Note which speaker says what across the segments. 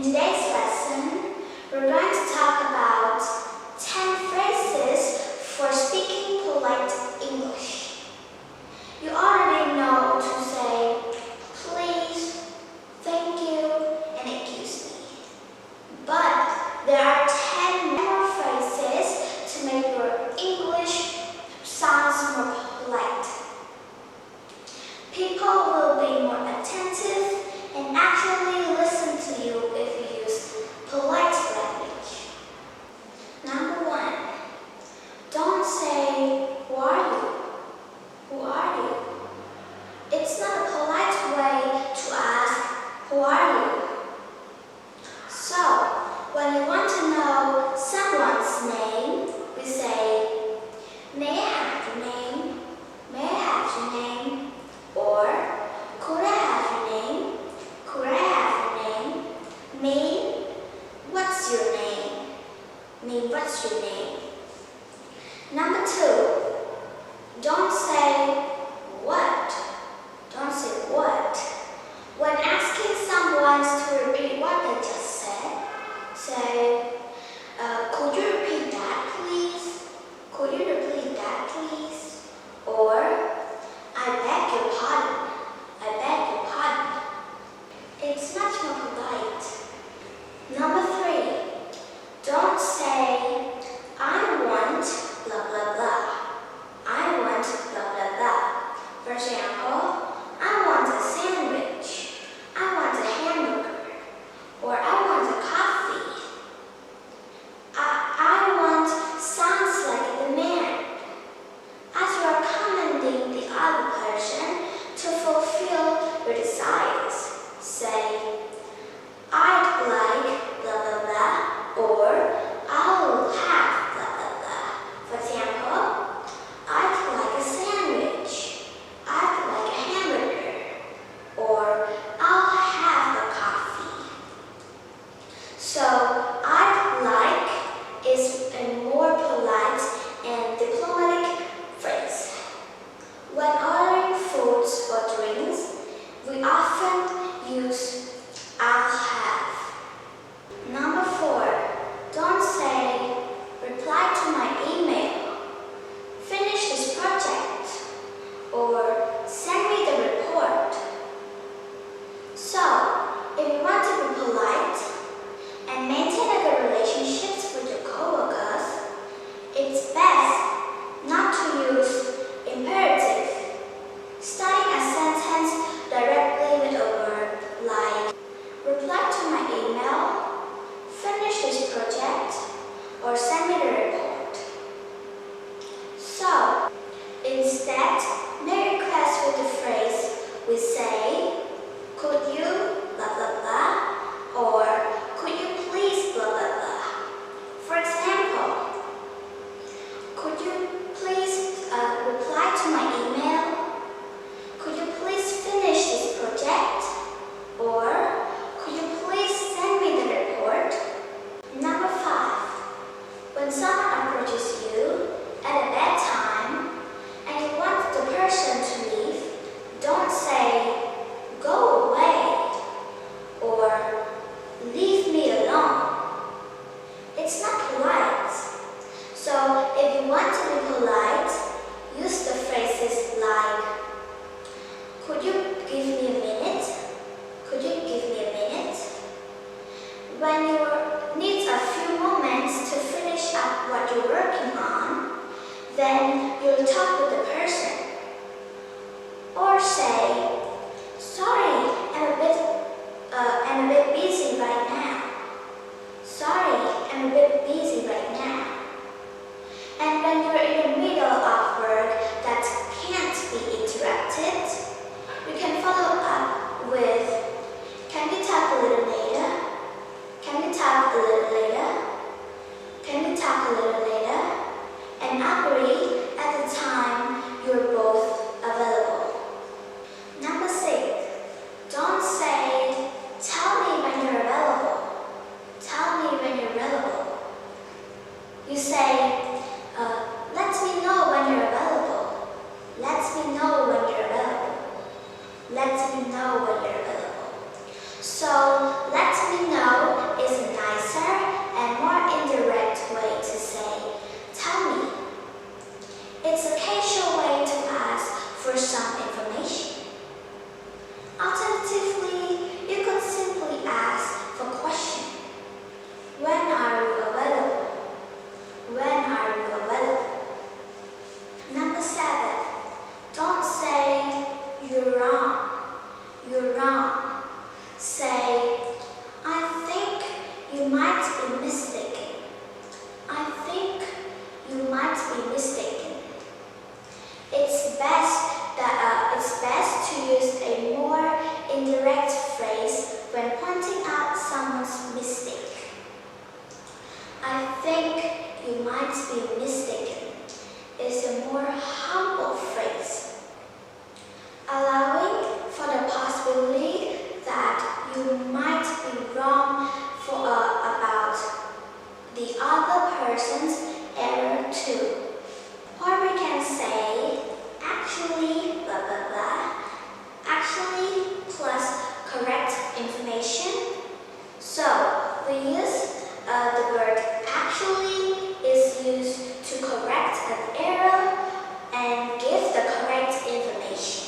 Speaker 1: today's lesson, we're going to talk about 10 phrases for speaking polite English. You already know to say please, thank you, and excuse me. But there are 10 more phrases to make your English sounds more polite. People will be more attentive and actually listen to you if you use polite language. Number 1, don't say, who are you? Who are you? It's not a polite way to ask, who are you? So, when you want to know someone's name, we say, may I have your name? May I have your name? Or, could I have your name? Could I have your name? Me, what's your name? Me, what's your name? Number 2, don't say what. Don't say what. When asking someone to repeat what they just said, say, could you repeat that please? Could you repeat that please? Or, I beg your pardon. I beg your pardon. It's much more polite. Number 3, don't say, I want blah blah blah. I want blah blah blah. For example, I want a sandwich. I want a hamburger. Or I want a coffee. I want sounds like a demand. As you are commanding the other person to fulfill your desires, say, I'd like blah blah blah, or I'll have blah blah blah. For example, I'd like a sandwich, I'd like a hamburger, or I'll have a coffee. So, I'd like is a more polite and diplomatic phrase. When ordering foods or drinks, we often use I'll have. Number 4, don't say, reply to my email, finish this project, or send me the report. So, if you want to be polite and maintain a good relationships with your coworkers, it's best not to use imperative. Starting a sentence directly with a word like, reply to my email, finish this project, or send me the report. So, instead, make requests with the phrase, we say, could you blah blah blah, or could you please blah blah blah. For example, could you please reply to my email? Could you please finish this project? Or could you please send me the report? Number 5, when someone approaches you at a bad time and you want the person to leave, don't say, go away, or leave me alone. It's not polite. So if you want to be polite, use the phrases like, could you give me a minute? Could you give me a minute? When you need a few moments to finish up what you're working on, then you'll talk with the person. Or say, sorry, I'm a bit busy right now. Sorry, I'm a bit busy right now. And when you're in the middle of work that can't be interrupted, you can follow up with, can we talk a little later? Can we talk a little later? Can we talk a little later? And agree at the time you might be mistaken. I think you might be mistaken. It's best to use a more indirect phrase when pointing out someone's mistake. I think you might be mistaken is a more humble phrase, allowing for the possibility that you might be wrong about the other person's error too. Or we can say, actually, blah blah blah, actually plus correct information. So we use the word actually is used to correct an error and give the correct information,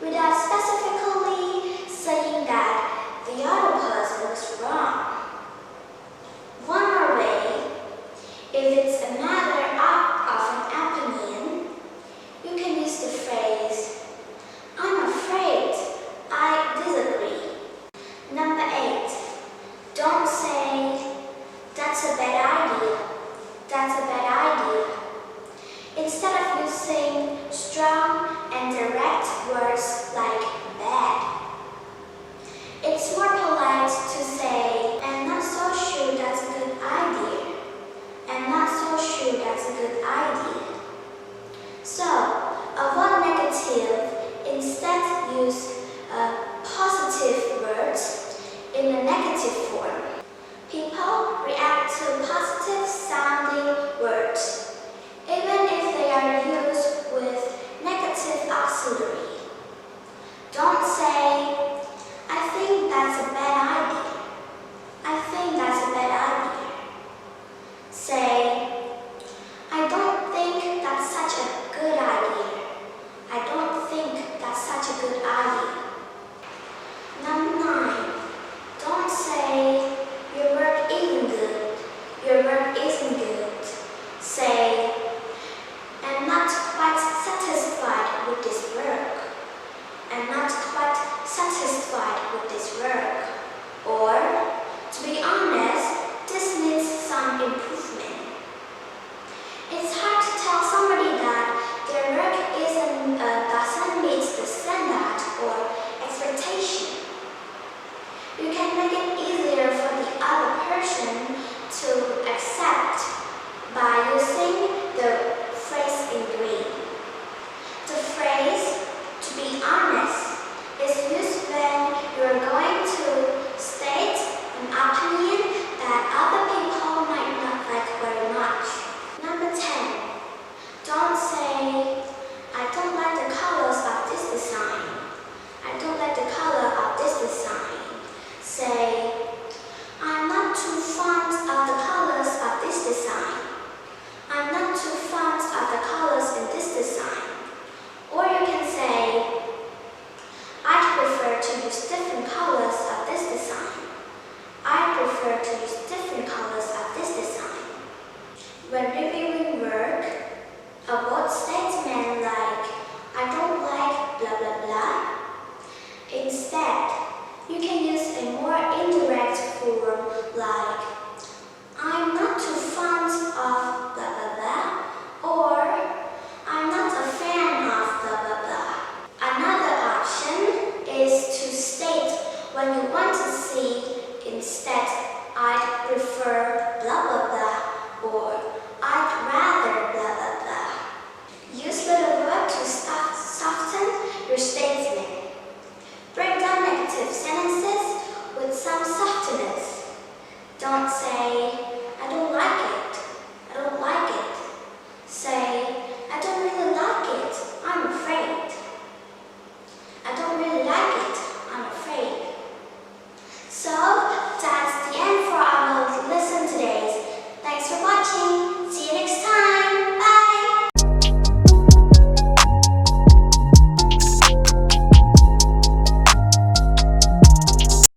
Speaker 1: without specifically saying that the other person was wrong. One more way, if it's a matter of an opinion, you can use the phrase, I'm afraid I disagree. Number 8, don't say, that's a bad idea. That's a bad idea. Instead of using strong and direct words like bad, it's more polite to say, I'm not so sure that's a good idea. I'm not so sure that's a good idea. So, avoid negative, instead use positive words in a negative form. People react to positive sounding words, even if they are used with negative auxiliary. Don't say, I think that's a bad idea. I think that's a bad idea. Say, I don't think that's such a good idea. I don't think that's such a good idea. Number 9, don't say, your work isn't good. Your work isn't good. Say, I'm not quite satisfied with this work. I'm not quite satisfied with this work. Or, to be honest, this needs some improvement. It's hard to tell somebody that their work doesn't meet the standard or expectation. You can make it easier for the other person to accept by using the phrase in green. The phrase, to be honest, is used when you're going to state an opinion that other people might not like very much. Number 10, don't say, I don't like the colors of this design. I don't like the color of this design. Say, I'm not too fond of the colors of this design. I'm not too fond of the colors in this design. Or you can say, I prefer to use different colors of this design. I prefer to use different colors of this design. When reviewing work, avoid statements like, I don't like blah blah blah. Instead, you can use a more indirect form like, I'm not too fond of blah blah blah, or I'm not a fan of blah blah blah. Another option is to state when you want to see instead, I'd prefer